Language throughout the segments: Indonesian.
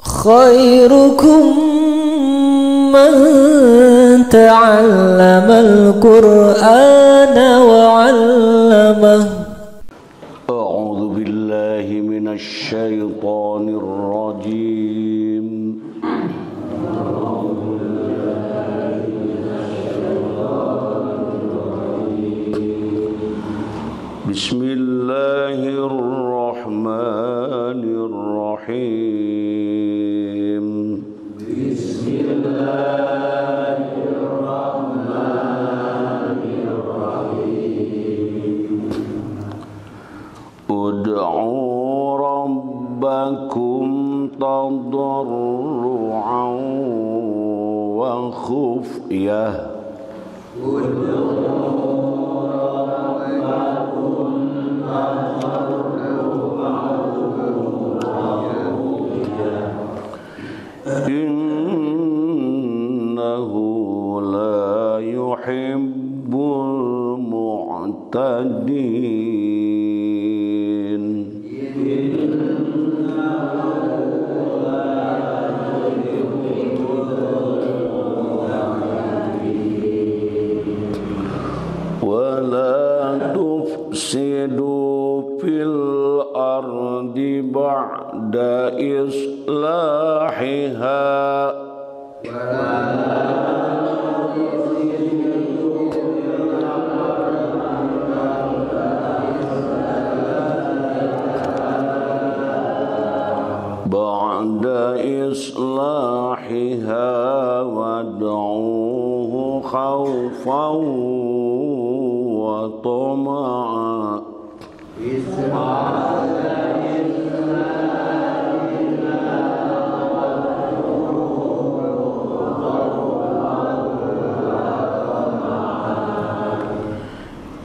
khairukum man ta'allamal Qur'ana wa 'allamah. A'udzu billahi minasy syaithanir rajim. Bismillahirrahmanirrahim. Bismillahirrahmanirrahim. Ud'u rabbakum tadarru'an wa khufyah. Innahu la yuhibbul mu'tadin. Wala tufsidu fil ardi ba'da islahiha. Ba'da islahiha wad'uhu khawfan wa tama'a.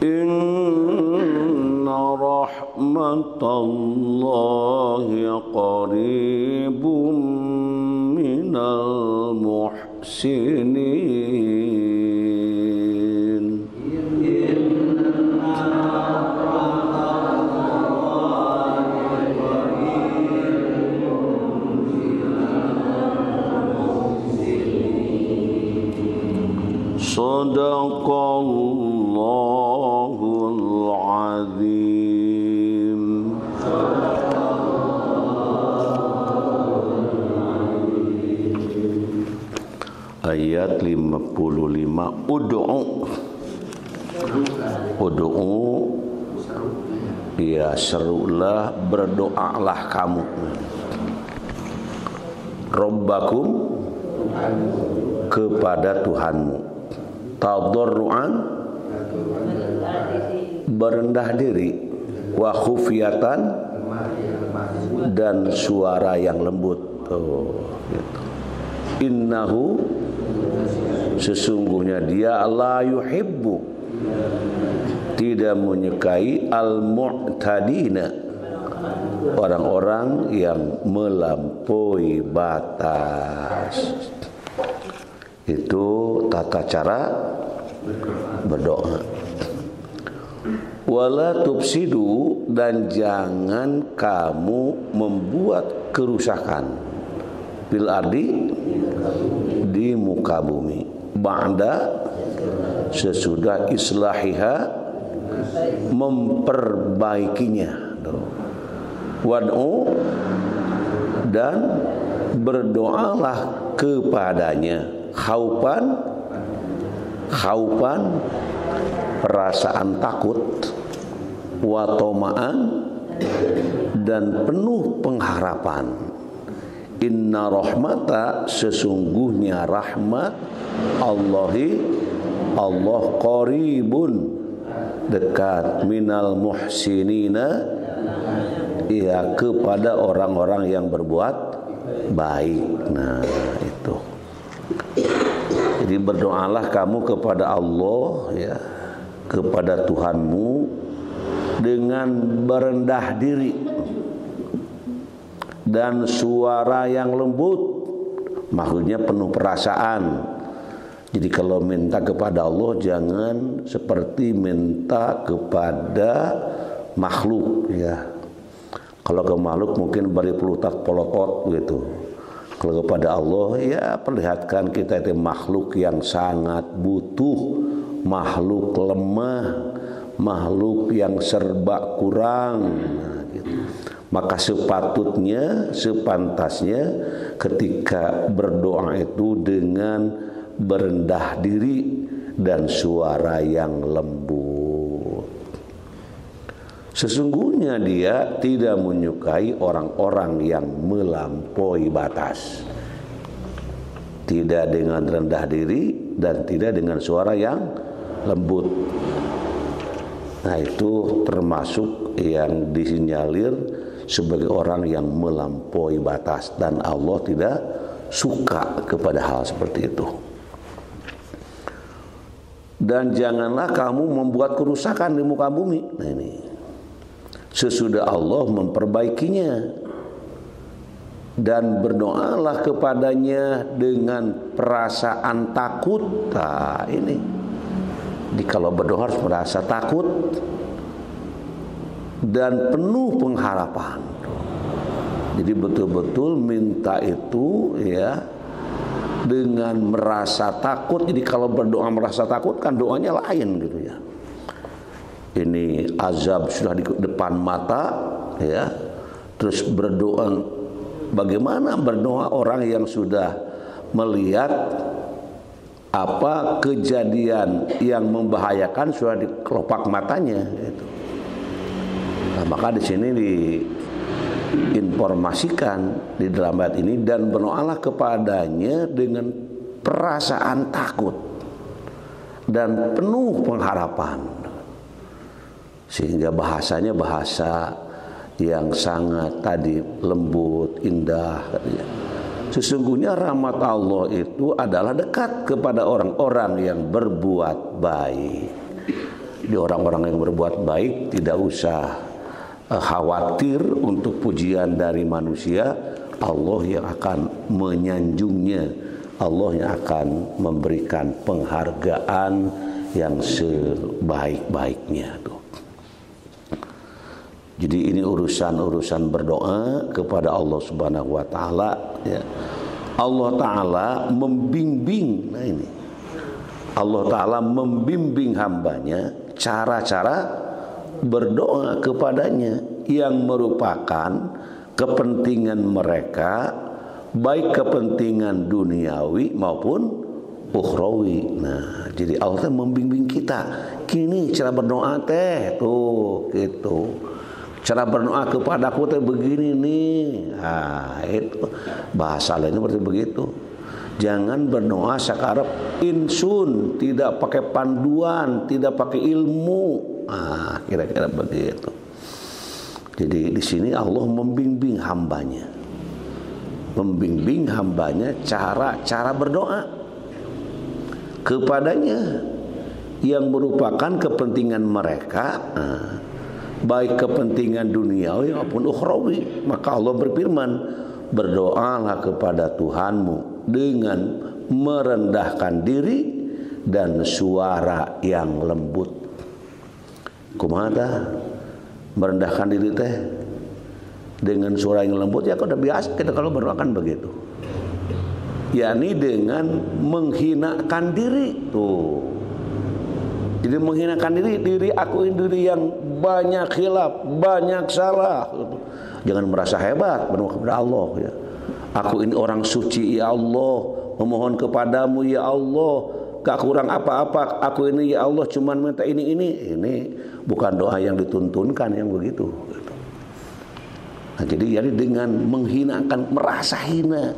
Inna rahmatallahi qaribun minal muhsinin. Sadaqallahul azim. Ayat 55. Ud'u ya serulah, berdoalah kamu Rabbakum kepada Tuhanmu, tadarruan berendah diri, wa khufyatan dan suara yang lembut. Gitu. Innahu sesungguhnya dia la yuhibbu tidak menyukai al-mu'tadina orang-orang yang melampaui batas. Itu tata cara berdoa. Wala tufsidu dan jangan kamu membuat kerusakan fil ardi di muka bumi ba'da sesudah islahiha memperbaikinya. Wad'u dan berdoalah kepadanya khaupan perasaan takut, wa toma'an dan penuh pengharapan. Inna rahmata sesungguhnya rahmat Allahi Allah qaribun dekat minal muhsinina ya kepada orang-orang yang berbuat baik. Nah itu. Jadi berdoalah kamu kepada Allah ya, kepada Tuhanmu dengan berendah diri dan suara yang lembut, maksudnya penuh perasaan. Jadi kalau minta kepada Allah jangan seperti minta kepada makhluk ya. Kalau ke makhluk mungkin bari pelutak polotot gitu. Kalau kepada Allah ya perlihatkan kita itu makhluk yang sangat butuh, makhluk lemah, makhluk yang serba kurang. Nah, gitu. Maka sepatutnya, sepantasnya ketika berdoa itu dengan berendah diri dan suara yang lembut. Sesungguhnya dia tidak menyukai orang-orang yang melampaui batas. Tidak dengan rendah diri dan tidak dengan suara yang lembut. Nah, itu termasuk yang disinyalir sebagai orang yang melampaui batas, dan Allah tidak suka kepada hal seperti itu. Dan janganlah kamu membuat kerusakan di muka bumi. Nah, ini sesudah Allah memperbaikinya, dan berdoalah kepadanya dengan perasaan takut. Nah, ini jadi kalau berdoa harus merasa takut dan penuh pengharapan. Jadi betul-betul minta itu ya dengan merasa takut. Jadi kalau berdoa merasa takut kan doanya lain gitu ya. Ini azab sudah di depan mata ya. Terus berdoa, bagaimana berdoa orang yang sudah melihat apa kejadian yang membahayakan sudah di kelopak matanya gitu. Nah, maka di sini diinformasikan di dalam ayat ini, dan berdoalah kepadanya dengan perasaan takut dan penuh pengharapan. Sehingga bahasanya bahasa yang sangat tadi lembut, indah. Sesungguhnya rahmat Allah itu adalah dekat kepada orang-orang yang berbuat baik. Jadi orang-orang yang berbuat baik tidak usah khawatir untuk pujian dari manusia. Allah yang akan menyanjungnya, Allah yang akan memberikan penghargaan yang sebaik-baiknya tuh. Jadi ini urusan-urusan berdoa kepada Allah Subhanahu wa taala ya. Allah taala membimbing, nah ini Allah taala membimbing hambanya cara-cara berdoa kepadanya yang merupakan kepentingan mereka, baik kepentingan duniawi maupun ukhrawi. Nah, jadi Allah membimbing kita. Kini cara berdoa teh tuh gitu. Cara berdoa kepada aku teh begini nih. Nah, itu bahasa lainnya berarti begitu. Jangan berdoa sakarep insun, tidak pakai panduan, tidak pakai ilmu. Ah, kira-kira begitu. Jadi di sini Allah membimbing hambanya, cara berdoa kepadanya yang merupakan kepentingan mereka, baik kepentingan duniawi maupun ukhrawi. Maka Allah berfirman, berdoalah kepada Tuhanmu dengan merendahkan diri dan suara yang lembut. Kumaha merendahkan diri teh dengan suara yang lembut? Ya udah biasa kita kalau berdoa kan begitu. Yakni dengan menghinakan diri tuh. Jadi menghinakan diri aku ini diri yang banyak khilaf, banyak salah. Jangan merasa hebat berdoa kepada Allah ya. Aku ini orang suci ya Allah, memohon kepadamu ya Allah, gak kurang apa-apa. Aku ini ya Allah cuman minta ini. Ini bukan doa yang dituntunkan yang begitu. Nah, jadi dengan menghinakan, merasa hina.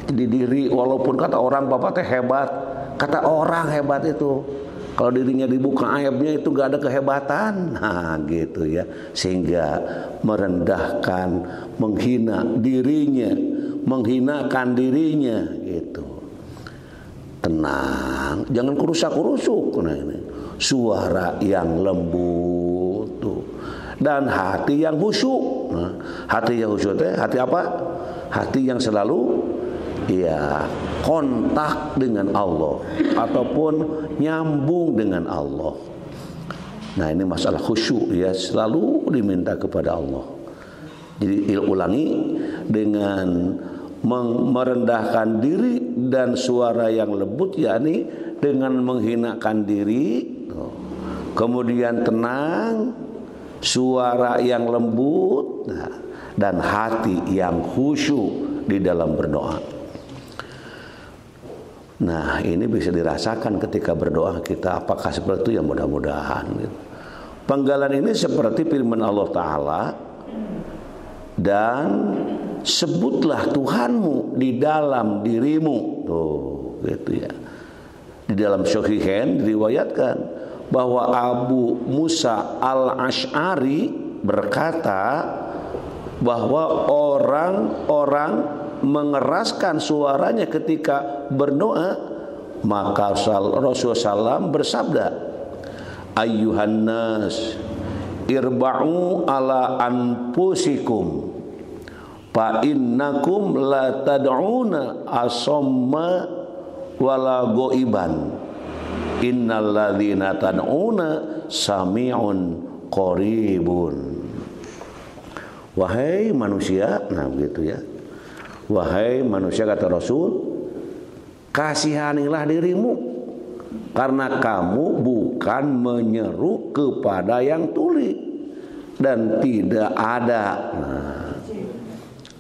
Jadi diri walaupun kata orang bapak teh hebat, kata orang hebat itu. Kalau dirinya dibuka aibnya itu gak ada kehebatan. Nah gitu ya. Sehingga merendahkan, menghina dirinya, menghinakan dirinya gitu. Tenang, jangan kerusak-kerusuk. Nah, ini suara yang lembut tuh. Dan hati yang khusyuk. Nah, hati yang khusyuk itu hati apa? Hati yang selalu ya kontak dengan Allah ataupun nyambung dengan Allah. Nah, ini masalah khusyuk ya, selalu diminta kepada Allah. Jadi ulangi, dengan merendahkan diri dan suara yang lembut, yakni dengan menghinakan diri, kemudian tenang, suara yang lembut, dan hati yang khusyuk di dalam berdoa. Nah, ini bisa dirasakan ketika berdoa kita. Apakah seperti itu? Ya mudah-mudahan gitu. Penggalan ini seperti firman Allah Ta'ala, dan sebutlah Tuhanmu di dalam dirimu. Tuh, gitu ya. Di dalam Sahihain diriwayatkan bahwa Abu Musa al-Asy'ari berkata bahwa orang-orang mengeraskan suaranya ketika berdoa, maka Rasulullah SAW bersabda, ayyuhan nas irba'u ala anfusikum fa innakum la tad'una asamma wala ghaiban innal ladzina tad'una sami'un qaribun. Wahai manusia, nah begitu ya. Wahai manusia, kata Rasul, kasihanilah dirimu, karena kamu bukan menyeru kepada yang tuli dan tidak ada. Nah,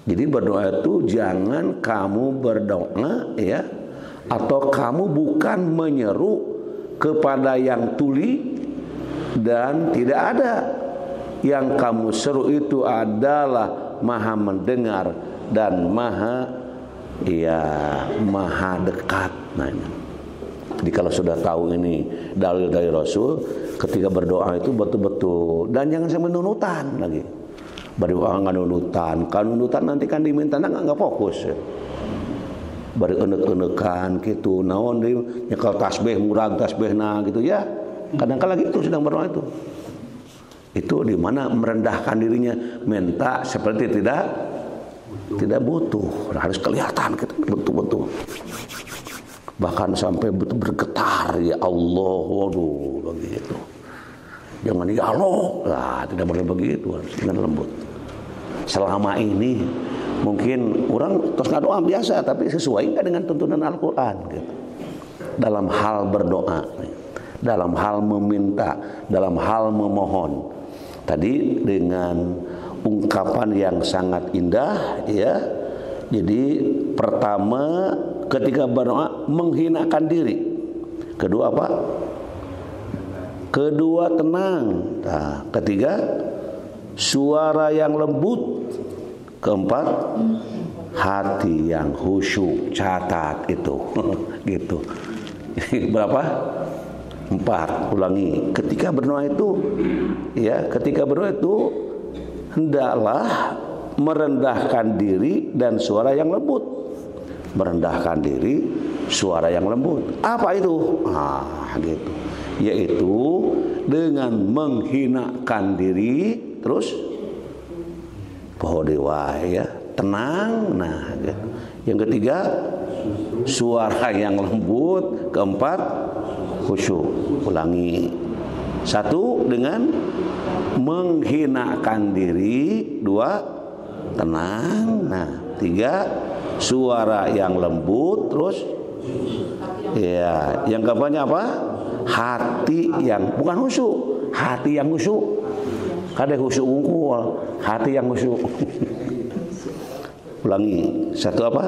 jadi berdoa itu jangan kamu berdoa ya, atau kamu bukan menyeru kepada yang tuli dan tidak ada. Yang kamu seru itu adalah Maha mendengar dan maha dekat. Nah, jadi kalau sudah tahu ini dalil dari Rasul, ketika berdoa itu betul-betul, dan jangan sampai nunutan lagi. Berdoa nggak nunutan, kalau nunutan nanti kan diminta nggak fokus. Bari enek-enekan gitu, naon deui nyekel tasbih murag tasbihna gitu ya. Kadang-kadang gitu sedang berdoa itu. Itu di mana merendahkan dirinya, minta seperti tidak butuh, harus kelihatan kita betul-betul. Bahkan sampai betul bergetar, ya Allah, waduh begitu. Jangan ya Allah, lah tidak boleh begitu, harus dengan lembut. Selama ini mungkin orang terus doa biasa, tapi sesuai nggak dengan tuntunan Al-Quran gitu. Dalam hal berdoa, dalam hal meminta, dalam hal memohon. Tadi dengan ungkapan yang sangat indah ya. Jadi pertama ketika berdoa menghinakan diri. Kedua apa? Kedua tenang. Nah, ketiga suara yang lembut. Keempat hati yang khusyuk. Catat itu. Gitu. Berapa? 4. Ulangi. Ketika berdoa itu ya, ketika berdoa itu hendaklah merendahkan diri dan suara yang lembut. Merendahkan diri, suara yang lembut. Apa itu? Nah, gitu. Yaitu dengan menghinakan diri, terus pohodewa ya, tenang. Nah, gitu. Yang ketiga suara yang lembut. Keempat khusyuk. Ulangi. 1 dengan menghinakan diri. 2 tenang. Nah, 3 suara yang lembut. Terus ya, yang keempatnya apa? Hati yang bukan khusyuk, hati yang khusyuk. Kada khusyuk unggul, hati yang khusyuk. Ulangi. 1 apa?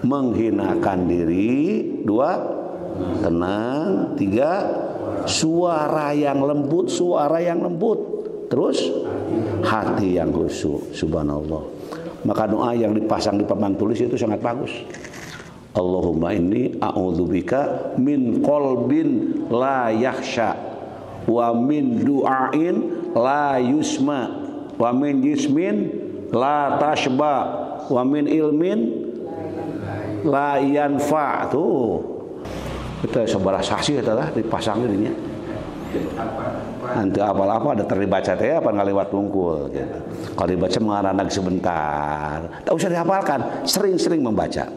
Menghinakan diri. 2 tenang. 3 suara yang lembut, suara yang lembut. Terus hati yang khusyuk. Subhanallah. Maka doa yang dipasang di papan tulis itu sangat bagus. Allahumma inni a'udzubika min qalbin la yakhsha wa min du'ain la yusma wa min jismin la tashba wa min ilmin la yanfa. Tuh kita sebarah saksi kita lah dipasang dirinya. Nanti apa-apa ada terdibaca teh apa ngaliwat tungkul gitu. Kalau dibaca mengaranag sebentar, tak usah dihafalkan, sering-sering membaca.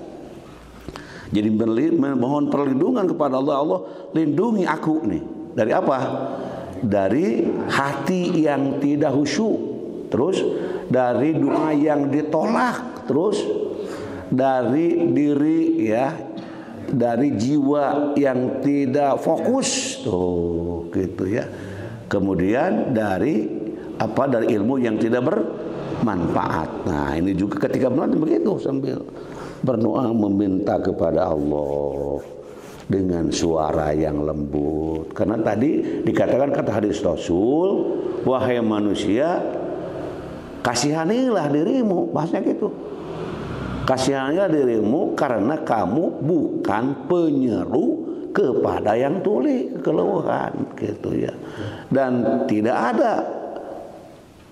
Jadi mohon perlindungan kepada Allah. Allah lindungi aku nih dari apa? Dari hati yang tidak khusyuk, terus dari doa yang ditolak, terus dari diri ya, dari jiwa yang tidak fokus tuh gitu ya. Kemudian dari ilmu yang tidak bermanfaat. Nah, ini juga ketika berdoa begitu, sambil berdoa meminta kepada Allah dengan suara yang lembut. Karena tadi dikatakan kata hadis Rasul, wahai manusia, kasihanilah dirimu, bahasanya gitu. Kasihanilah dirimu karena kamu bukan penyeru kepada yang tuli, keluhan gitu ya. Dan tidak ada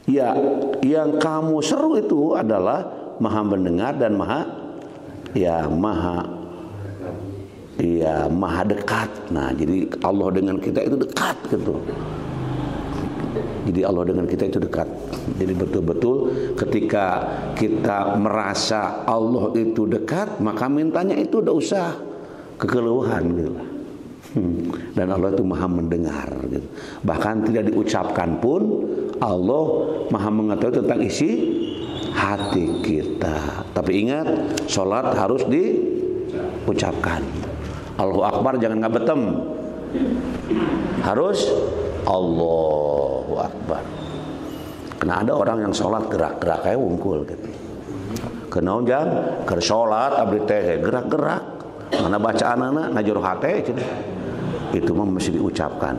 ya yang kamu seru itu adalah maha mendengar dan maha dekat. Nah, jadi Allah dengan kita itu dekat gitu. Jadi Allah dengan kita itu dekat. Jadi betul-betul ketika kita merasa Allah itu dekat, maka mintanya itu tidak usah kekeluhan gitu. Dan Allah itu maha mendengar gitu. Bahkan tidak diucapkan pun Allah maha mengetahui tentang isi hati kita. Tapi ingat, sholat harus diucapkan. Allahu Akbar jangan ngabetem. Harus Allahu Akbar. Karena ada orang yang sholat gerak-gerak kayak wungkul gitu. Kenaon jang keur sholat abdi teh gerak-gerak. Mana bacaan anak ngajur hate gitu. Itu mah mesti diucapkan.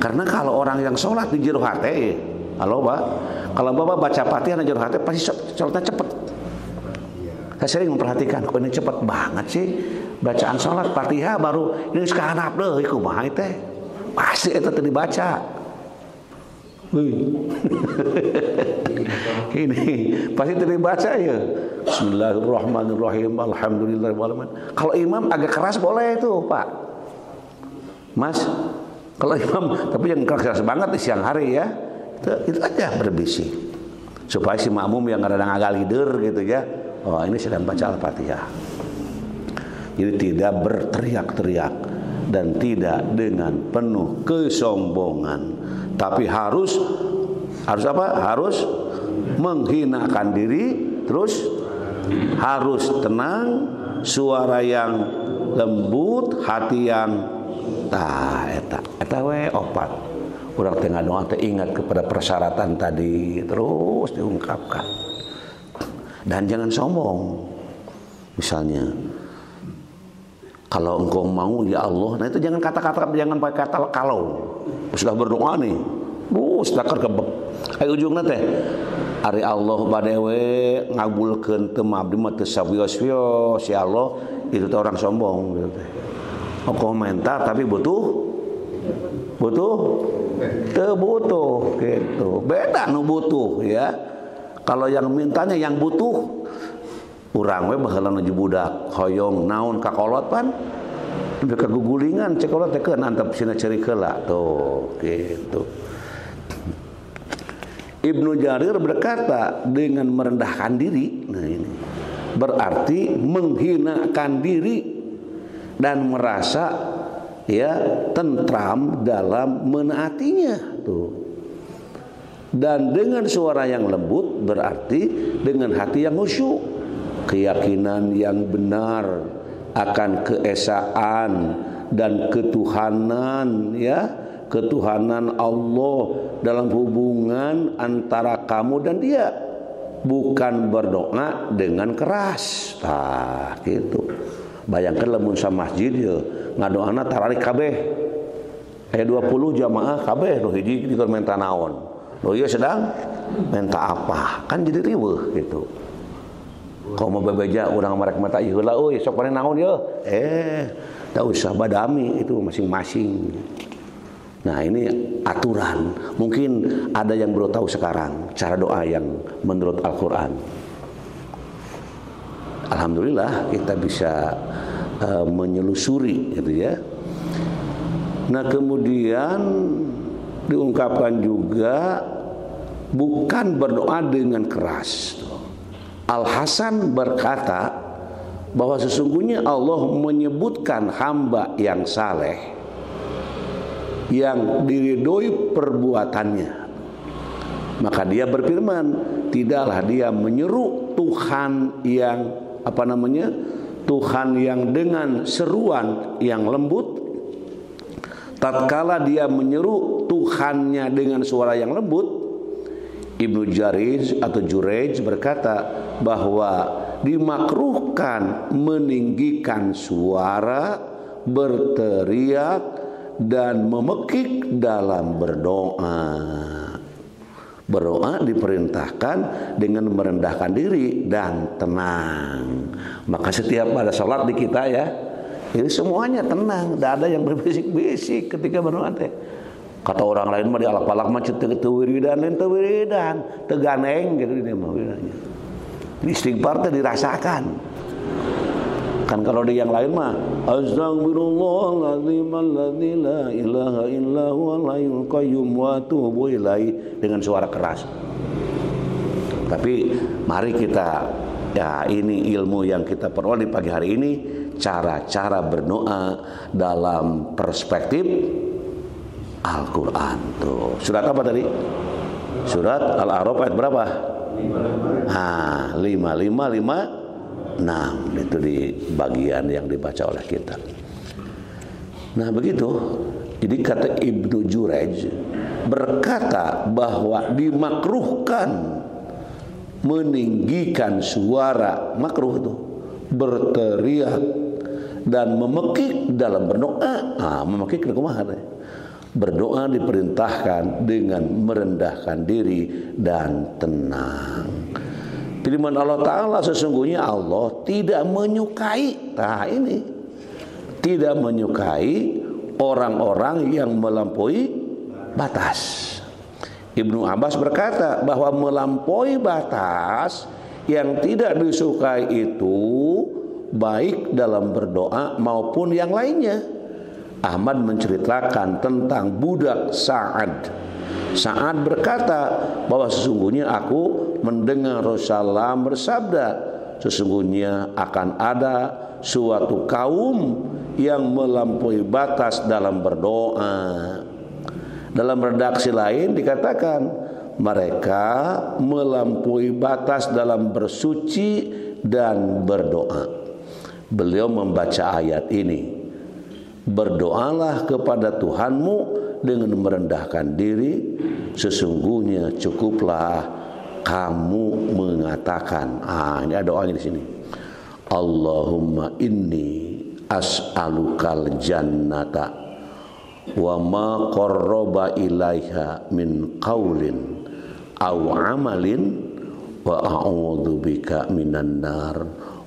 Karena kalau orang yang sholat di jero hate, halo Pak, kalau Bapak baca Fatihah di jero hate pasti sholatnya cepat. Saya sering memperhatikan, kok ini cepat banget sih bacaan sholat Fatihah baru ini sekarang deh, kumaha teh pasti itu tadi baca. Ini pasti tadi baca ya. Bismillahirrahmanirrahim. Alhamdulillahirrahmanirrahim. Kalau imam agak keras boleh itu Pak, Mas. Kalau imam tapi yang keras banget di siang hari ya, itu aja berbisik supaya si makmum yang kadang agak lider gitu ya. Oh, ini sedang baca Al-Fatihah. Jadi tidak berteriak-teriak dan tidak dengan penuh kesombongan, tapi harus apa? Harus menghinakan diri, terus harus tenang, suara yang lembut, hati yang eta we opat. Urang tengah doa teh ingat kepada persyaratan tadi, terus diungkapkan. Dan jangan sombong. Misalnya, kalau engkau mau ya Allah, nah itu jangan kata-kata, jangan pakai kata kalau. Sudah berdoa nih, sudah kergebek. Ayo ujungna teh, ari Allah badewe ngabulkeun teu abdi mah teu sawios-wios si Allah, itu teh orang sombong gitu teh. Komentar tapi butuh teu butuh gitu. Beda nu butuh ya. Kalau yang mintanya yang butuh, urang we baheula nuju budak hoyong naon kakolot pan, udah kagugulingan cekolot teh keun antep sina ceurik heula tuh gitu. Ibnu Jarir berkata dengan merendahkan diri, nah ini berarti menghinakan diri dan merasa ya tentram dalam menaatinya tuh. Dan dengan suara yang lembut berarti dengan hati yang khusyuk, keyakinan yang benar akan keesaan dan ketuhanan ya, ketuhanan Allah dalam hubungan antara kamu dan dia, bukan berdoa dengan keras. Nah, gitu. Bayangkan lamun sa masjid ya ngadoana tarik kabeh. Aya 20 jamaah kabeh nu hiji dikeun menta naon. Oh iya sedang minta apa? Kan jadi riweuh gitu. Kau mau bebeja urang marek mata ieu heula euy sok paneh naon ye? Teu usah badami itu masing-masing. Nah, ini aturan. Mungkin ada yang belum tahu sekarang cara doa yang menurut Al-Qur'an. Alhamdulillah kita bisa menyelusuri gitu ya. Nah, kemudian diungkapkan juga bukan berdoa dengan keras. Al-Hasan berkata bahwa sesungguhnya Allah menyebutkan hamba yang saleh yang diridhoi perbuatannya, maka dia berfirman, tidaklah dia menyeru Tuhan yang Tuhan yang dengan seruan yang lembut. Tatkala dia menyeru Tuhannya dengan suara yang lembut, Ibnu Jurayj berkata bahwa dimakruhkan meninggikan suara, berteriak dan memekik dalam berdoa. Berdoa diperintahkan dengan merendahkan diri dan tenang. Maka setiap pada sholat di kita ya, ini semuanya tenang, tidak ada yang berbisik-bisik ketika berdoa teh. Kata orang lain mah di alak-alak mah teu wiridan, teu ganeng gitu ini mah wiridanya. Istighfar teh dirasakan. Kan kalau di yang lain mah astagfirullahaladzim alladzi la ilaha illa huwal hayyul qayyum wa atubu ilaihi dengan suara keras. Tapi mari kita, ya ini ilmu yang kita peroleh di pagi hari ini, cara-cara berdoa dalam perspektif Al-Quran. Tuh, surat apa tadi? Surat Al-A'raf ayat berapa? 5556. Itu di bagian yang dibaca oleh kita. Nah begitu. Jadi kata Ibnu Jurayj berkata bahwa dimakruhkan meninggikan suara, makruh itu, berteriak dan memekik dalam berdoa. Memekik kumaha? Berdoa diperintahkan dengan merendahkan diri dan tenang. Firman Allah Ta'ala, sesungguhnya Allah tidak menyukai, tidak menyukai orang-orang yang melampaui batas. Ibnu Abbas berkata bahwa melampaui batas yang tidak disukai itu baik dalam berdoa maupun yang lainnya. Ahmad menceritakan tentang budak Sa'ad. Sa'ad berkata bahwa sesungguhnya aku mendengar Rasulullah bersabda, sesungguhnya akan ada suatu kaum yang melampaui batas dalam berdoa. Dalam redaksi lain dikatakan mereka melampaui batas dalam bersuci dan berdoa. Beliau membaca ayat ini, berdoalah kepada Tuhanmu dengan merendahkan diri, sesungguhnya cukuplah kamu mengatakan. Ini ada doanya di sini. Allahumma inni as'alukal jannata wa ma qarraba ilaiha min qaulin aw amalin wa a'udzubika minan nar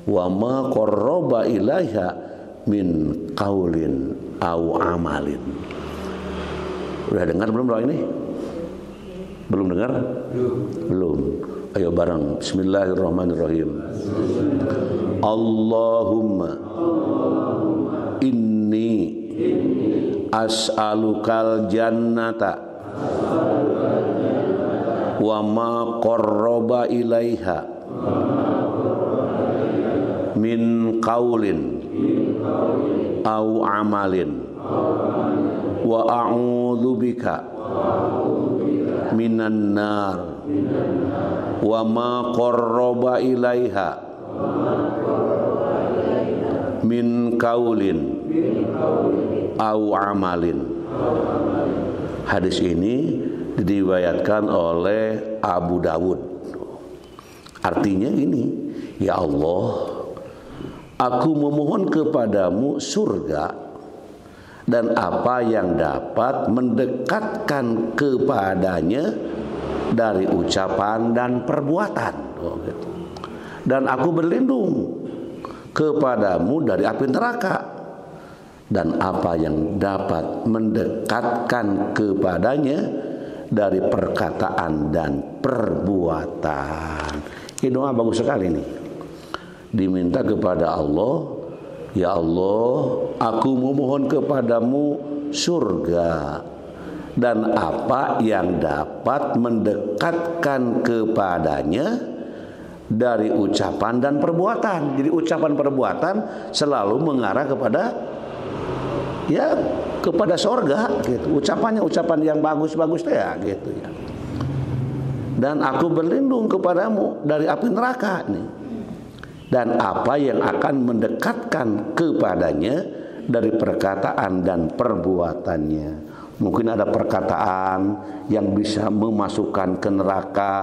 wa ma qarraba ilaiha min qaulin aw amalin. Udah dengar belum doa ini? Belum dengar? Belum. Ayo bareng. Bismillahirrahmanirrahim. Allahumma inni as'alukal jannata wa ma qarraba ilaiha min qaulin au amalin wa a'udzubika minan nar wa ma qarraba ilaiha min qaulin au amalin. Hadis ini diriwayatkan oleh Abu Dawud. Artinya ini, ya Allah, aku memohon kepadamu surga dan apa yang dapat mendekatkan kepadanya dari ucapan dan perbuatan. Dan aku berlindung kepadamu dari api neraka dan apa yang dapat mendekatkan kepadanya dari perkataan dan perbuatan. Ini doa bagus sekali nih. Diminta kepada Allah, ya Allah, aku memohon kepadamu surga dan apa yang dapat mendekatkan kepadanya dari ucapan dan perbuatan. Jadi ucapan perbuatan selalu mengarah kepada kepada surga gitu. Ucapannya ucapan yang bagus-bagus ya gitu ya. Dan aku berlindung kepadamu dari api neraka nih. dan apa yang akan mendekatkan kepadanya dari perkataan dan perbuatannya. Mungkin ada perkataan yang bisa memasukkan ke neraka,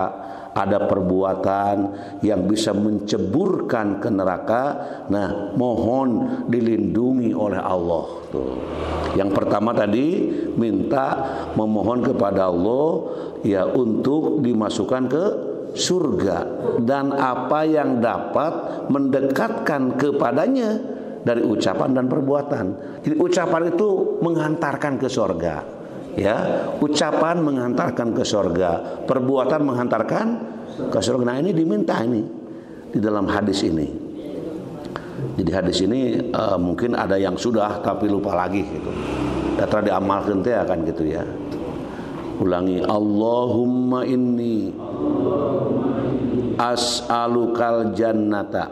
ada perbuatan yang bisa menceburkan ke neraka. Nah, mohon dilindungi oleh Allah. Tuh. Yang pertama tadi minta memohon kepada Allah ya untuk dimasukkan ke surga, dan apa yang dapat mendekatkan kepadanya dari ucapan dan perbuatan. Jadi ucapan itu menghantarkan ke surga, ya. Ucapan menghantarkan ke surga, perbuatan menghantarkan ke surga. Nah, ini diminta ini di dalam hadis ini. Jadi hadis ini mungkin ada yang sudah tapi lupa lagi gitu. Data diamalkan teh akan gitu ya. Ulangi, Allahumma inni as'alukal jannata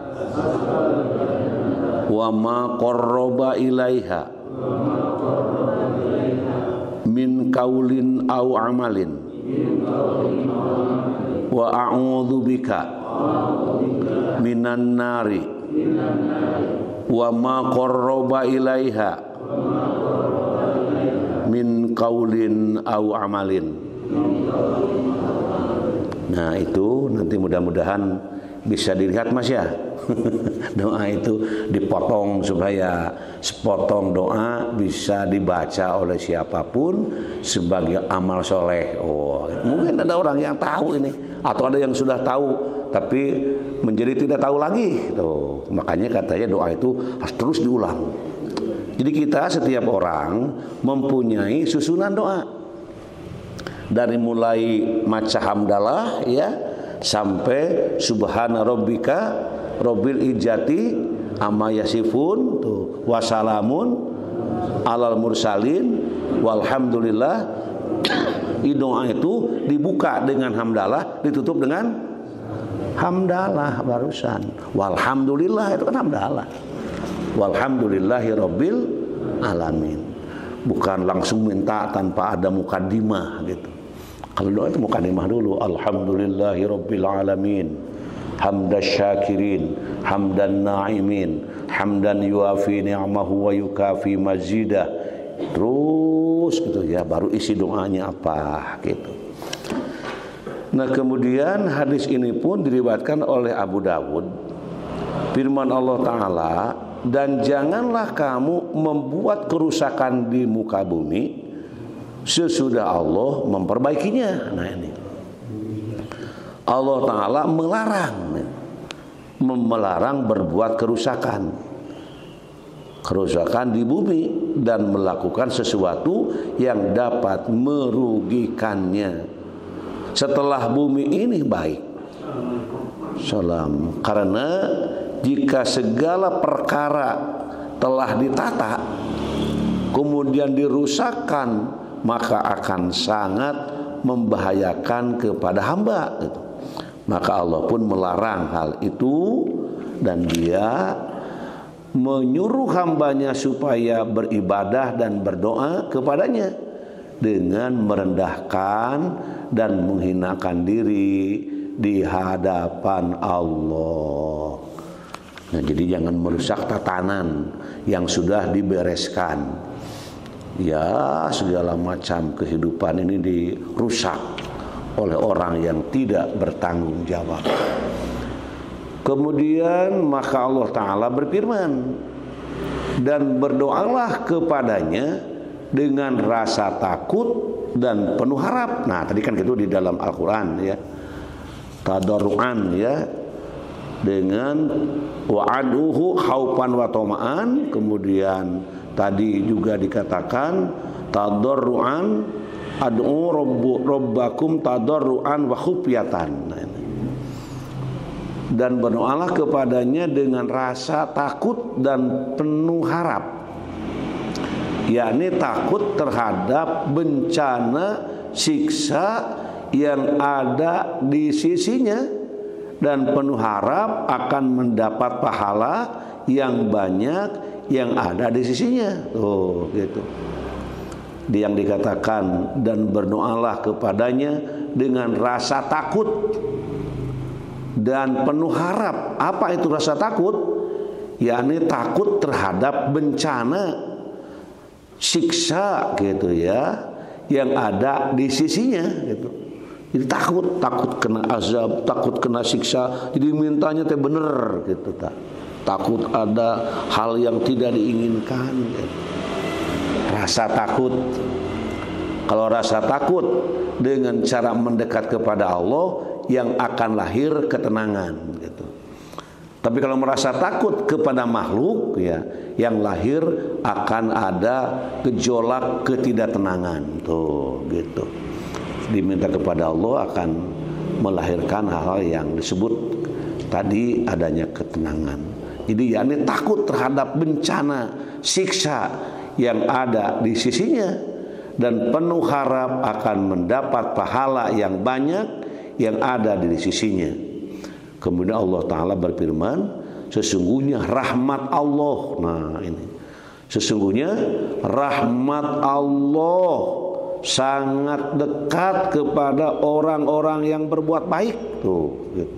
wa ma qarraba ilaiha min qaulin aw amalin wa a'udzu bika minan nari wa ma qarraba ilaiha min qaulin aw amalin. Nah, itu nanti mudah-mudahan bisa dilihat Mas ya. Doa itu dipotong supaya sepotong doa bisa dibaca oleh siapapun sebagai amal soleh. Oh, mungkin ada orang yang tahu ini, atau ada yang sudah tahu tapi menjadi tidak tahu lagi. Tuh, makanya katanya doa itu harus terus diulang. Jadi kita setiap orang mempunyai susunan doa. Dari mulai maca hamdalah ya sampai subhana rabbika rabbil izzati amma yasifun tuh wasalamun alal mursalin walhamdulillah. Doa itu dibuka dengan hamdalah, ditutup dengan hamdalah barusan. Walhamdulillah itu kan hamdalah. Walhamdulillahi rabbil alamin. Bukan langsung minta tanpa ada mukaddimah gitu. Kalau doa itu mukaddimah dulu. Alhamdulillahi rabbil alamin. Hamdas syakirin, hamdan na'imin, hamdan yuafi ni'amahu wa yukafi mazidah. Terus gitu ya, baru isi doanya apa gitu. Nah, kemudian hadis ini pun diriwayatkan oleh Abu Dawud. Firman Allah Ta'ala, dan janganlah kamu membuat kerusakan di muka bumi sesudah Allah memperbaikinya. Nah, ini Allah Ta'ala melarang berbuat kerusakan di bumi dan melakukan sesuatu yang dapat merugikannya setelah bumi ini baik. Salam. Karena jika segala perkara telah ditata kemudian dirusakkan, maka akan sangat membahayakan kepada hamba. Maka Allah pun melarang hal itu, dan Dia menyuruh hambanya supaya beribadah dan berdoa kepadanya dengan merendahkan dan menghinakan diri di hadapan Allah. Nah, jadi jangan merusak tatanan yang sudah dibereskan. Ya, segala macam kehidupan ini dirusak oleh orang yang tidak bertanggung jawab. Kemudian maka Allah Ta'ala berfirman, dan berdoalah kepadanya dengan rasa takut dan penuh harap. Nah, tadi kan itu di dalam Al-Quran ya, tadarruan ya, dengan wa'aduhu khaupan wa toma'an. Kemudian tadi juga dikatakan tadarruan, ad'u rabbakum tadarruan wa khufyatan. Dan berdoalah kepadanya dengan rasa takut dan penuh harap, yakni takut terhadap bencana siksa yang ada di sisinya, dan penuh harap akan mendapat pahala yang banyak yang ada di sisinya. Tuh, gitu. Yang dikatakan dan berdoalah kepadanya dengan rasa takut. dan penuh harap. Apa itu rasa takut? Yakni takut terhadap bencana, siksa gitu ya, yang ada di sisinya gitu. Jadi takut kena azab, takut kena siksa. Jadi mintanya teh bener gitu tak. Takut ada hal yang tidak diinginkan gitu. Rasa takut. Kalau rasa takut dengan cara mendekat kepada Allah yang akan lahir ketenangan gitu. Tapi kalau merasa takut kepada makhluk ya, yang lahir akan ada gejolak ketidaktenangan tuh gitu. Diminta kepada Allah akan melahirkan hal-hal yang disebut tadi adanya ketenangan. Jadi yakni takut terhadap bencana, siksa yang ada di sisinya, dan penuh harap akan mendapat pahala yang banyak yang ada di sisinya. Kemudian Allah Ta'ala berfirman, sesungguhnya rahmat Allah. Nah ini, sesungguhnya rahmat Allah sangat dekat kepada orang-orang yang berbuat baik. Tuh gitu.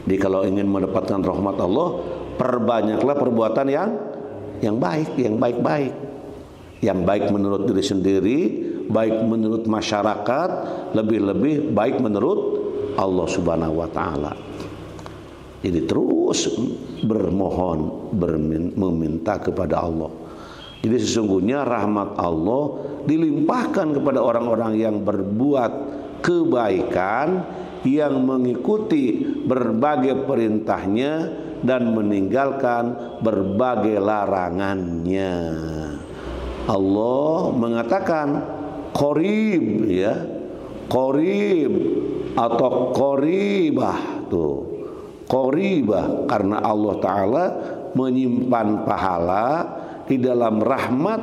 Jadi kalau ingin mendapatkan rahmat Allah, perbanyaklah perbuatan yang baik, yang baik-baik. Yang baik menurut diri sendiri, baik menurut masyarakat, lebih-lebih baik menurut Allah Subhanahu wa taala. Jadi terus bermohon, meminta kepada Allah. Jadi sesungguhnya rahmat Allah dilimpahkan kepada orang-orang yang berbuat kebaikan, yang mengikuti berbagai perintahnya dan meninggalkan berbagai larangannya. Allah mengatakan qarib ya, qarib atau qaribah tuh, qaribah karena Allah Ta'ala menyimpan pahala di dalam rahmat,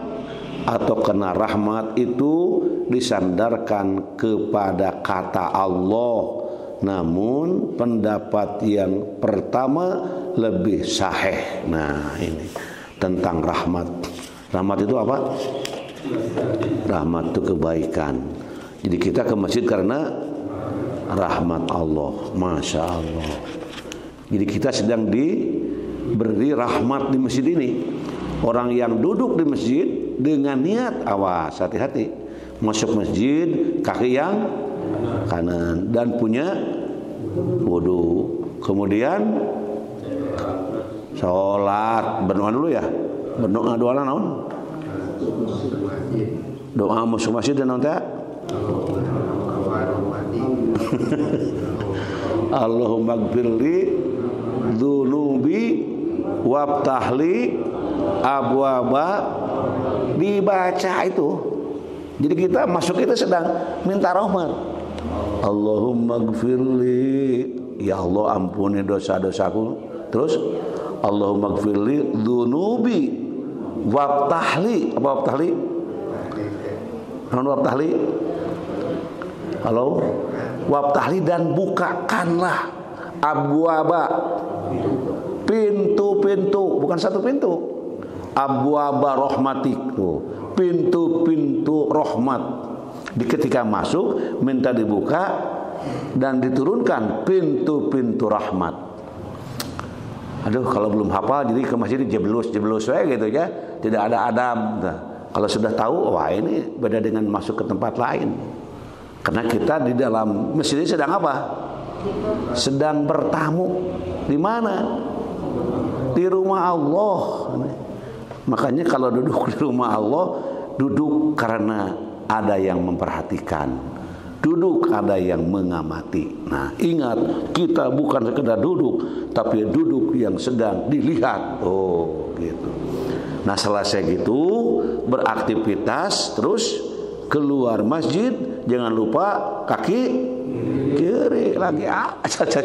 atau kena rahmat itu disandarkan kepada kata Allah. Namun pendapat yang pertama lebih sahih. Nah ini tentang rahmat. Rahmat itu apa? Rahmat itu kebaikan. Jadi kita ke masjid karena rahmat Allah. Masya Allah. Jadi kita sedang diberi rahmat di masjid ini. Orang yang duduk di masjid dengan niat, awas hati-hati, masuk masjid kaki yang kanan dan punya wudu, kemudian sholat, berdoa dulu ya. Berdoa doa naon? Doa masuk masjid dan naon teh? Allahumma gfirli dzunubi wabtahli abwaba, dibaca itu. Jadi kita masuk itu sedang minta rahmat. Allahumma gfirli, ya Allah ampuni dosa-dosaku. Terus Allahumma gfirli dzunubi wabtahli, apa wabtahli? Wabtahli. Halo, wabtahli dan bukakanlah abwaba, pintu-pintu, bukan satu pintu. Abwaba rahmatik tuh, pintu-pintu rahmat. Di ketika masuk minta dibuka dan diturunkan pintu-pintu rahmat. Aduh, kalau belum hafal jadi ke masjid jeblus gitu ya, tidak ada adab. Nah, kalau sudah tahu, wah ini beda dengan masuk ke tempat lain. Karena kita di dalam masjid ini sedang apa? Sedang bertamu. Di mana? Di rumah Allah. Makanya kalau duduk di rumah Allah, duduk karena ada yang memperhatikan, duduk ada yang mengamati. Nah ingat, kita bukan sekedar duduk, tapi duduk yang sedang dilihat. Oh gitu. Nah selesai gitu beraktivitas, terus keluar masjid, jangan lupa kaki kiri lagi.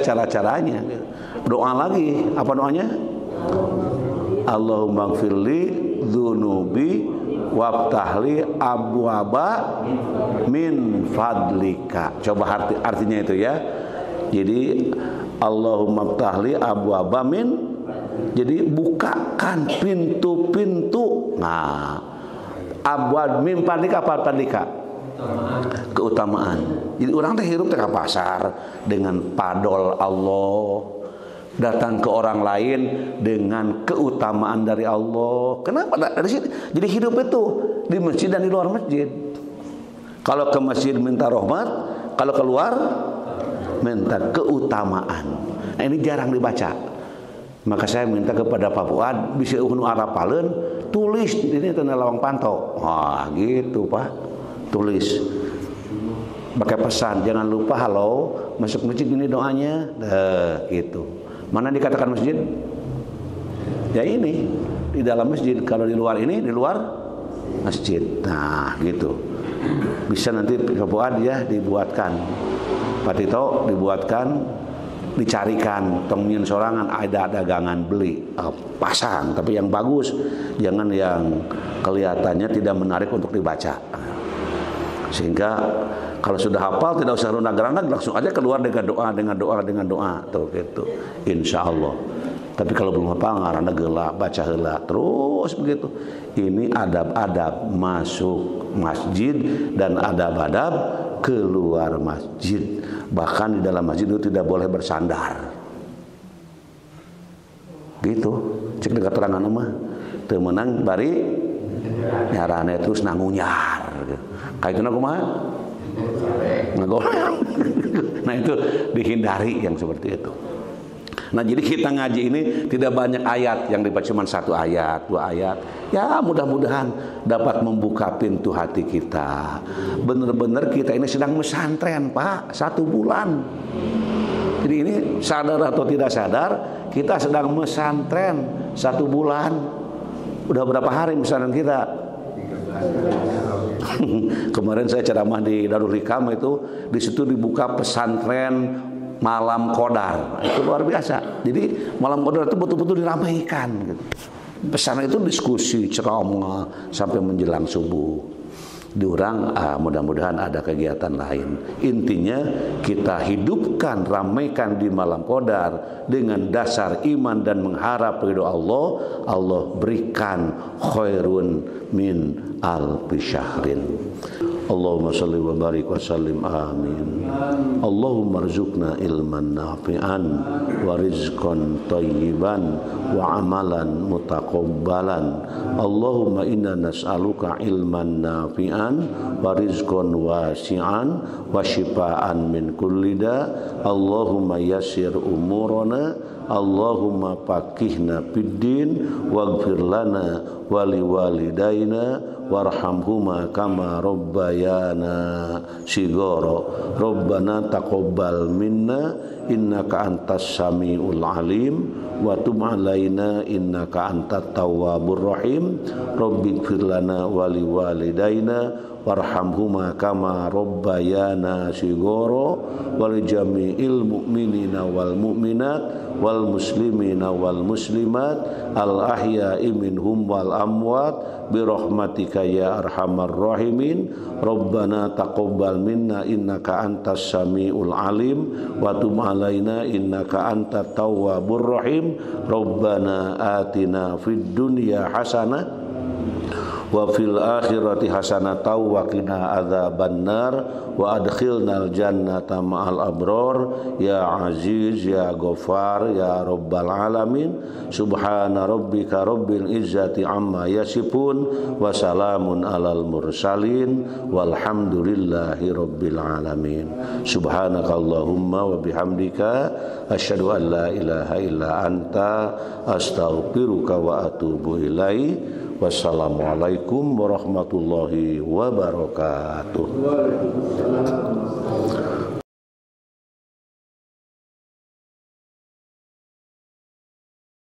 Cara-caranya doa lagi. Apa doanya? Allahumma gfirli dzunubi wabtahli abwaba min fadlika. Coba artinya itu ya. Jadi Allahumma ftahli abwaba min, jadi bukakan pintu-pintu. Nah, abwab min fadlika, apa fadlika? keutamaan. Jadi orang teh hirup teh ka pasar dengan padol Allah, datang ke orang lain dengan keutamaan dari Allah. Kenapa? Dari situ. Jadi hidup itu di masjid dan di luar masjid. Kalau ke masjid minta rahmat, kalau keluar minta keutamaan. Nah, ini jarang dibaca. Maka saya minta kepada Pak Fuad, bisa uhun arapaleun, tulis ini tanda lawang pantau. Wah, gitu Pak. Tulis. Pakai pesan, jangan lupa halo, masuk masjid ini doanya. Gitu. Mana dikatakan masjid? Ya ini, di dalam masjid. Kalau di luar ini, di luar masjid. Nah, gitu. Bisa nanti Pak Fuad ya dibuatkan. Pak Tito dibuatkan, dicarikan tongin sorangan ada dagangan beli pasang, tapi yang bagus, jangan yang kelihatannya tidak menarik untuk dibaca. Sehingga kalau sudah hafal tidak usah runag-ranag, langsung aja keluar dengan doa tuh gitu. Insya Allah. Tapi kalau belum hafal ngarana geula, baca heula terus begitu. Ini adab-adab masuk masjid dan adab-adab keluar masjid. Bahkan di dalam masjid itu tidak boleh bersandar. Gitu. Cek dekat terangan mah teu meunang bari nyarane terus nangunyar. Kaituna kumaha? Ngagoreng. Nah itu dihindari yang seperti itu. Nah jadi kita ngaji ini tidak banyak ayat yang dibaca, cuma 1 ayat, 2 ayat. Ya mudah-mudahan dapat membuka pintu hati kita. Benar-benar kita ini sedang mesantren Pak, 1 bulan. Jadi ini sadar atau tidak sadar, kita sedang mesantren 1 bulan. Udah berapa hari mesantren kita? Kemarin saya ceramah di Darul Hikam itu, di situ dibuka pesantren malam qadar. Itu luar biasa. Jadi malam qadar itu betul-betul diramaikan gitu. Pesan itu diskusi, ceramah sampai menjelang subuh. Diurang mudah-mudahan ada kegiatan lain. Intinya kita hidupkan, ramaikan di malam qadar dengan dasar iman dan mengharap ridho Allah. Allah berikan khairun min alfi syahrin. Allahumma salli wa barik wa sallim amin. Allahumma rzuqna ilman nafi'an wa rizqan thayyiban wa amalan mutaqabbalan. Allahumma inna nas'aluka ilman nafi'an wa rizqan wasi'an wa shifaan min kulli da. Allahumma yassir umurana, Allahumma faqihna fid din waghfir lana wa liwalidayna warhamhuma kama rabbayana shighara. Rabbana taqabbal minna innaka antas samiul alim wa tub alaina innaka antat tawwabur rahim. Rabbighfir lana wa liwalidayna warhamhuma kama rabbayana shighara wal jami'il mu'minina wal mu'minat wal muslimina wal muslimat al ahya'i minhum wal amwat bi rahmatika ya arhamar rahimin. Rabbana taqabbal minna innaka antas samiul alim wa tub alaina innaka antat tawwabur rahim. Rabbana atina fid dunya hasanah wa fil akhirati hasanatan wa qina adzabannar wa adkhilnal jannata ma'al abrar ya aziz ya ghafar ya rabbal alamin. Subhana rabbika rabbil izzati amma yasifun wa salamun alal mursalin walhamdulillahi rabbil alamin. Subhanakallahumma wa bihamdika asyhadu an la ilaha illa anta astaghfiruka wa atubu ilaik. Wassalamualaikum warahmatullahi wabarakatuh.